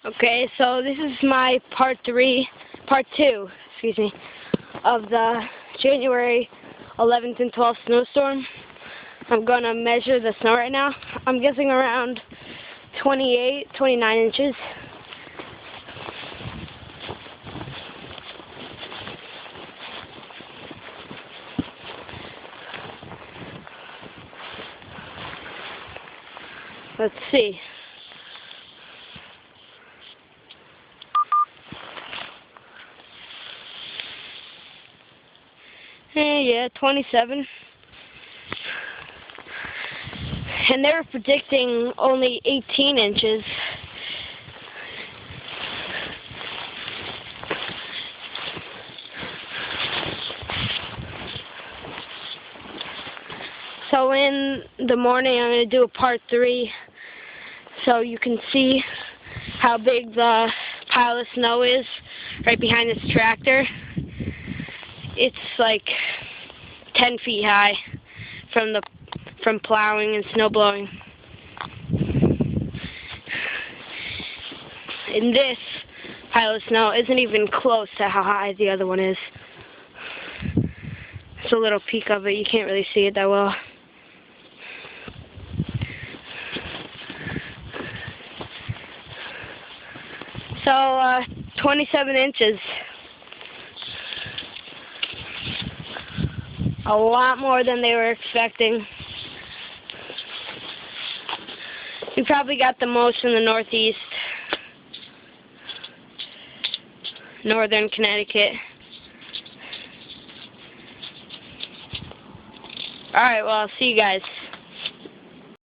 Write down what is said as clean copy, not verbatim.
Okay, so this is my part two, excuse me, of the January 11th and 12th snowstorm. I'm going to measure the snow right now. I'm guessing around 28, 29 inches. Let's see. Yeah, 27. And they were predicting only 18 inches. So in the morning I'm going to do a part 3 so you can see how big the pile of snow is right behind this tractor. It's like 10 feet high from plowing and snow blowing. And this pile of snow isn't even close to how high the other one is. It's a little peek of it. You can't really see it that well. So, 27 inches. A lot more than they were expecting. We probably got the most in the Northeast. Northern Connecticut. Alright, well, I'll see you guys.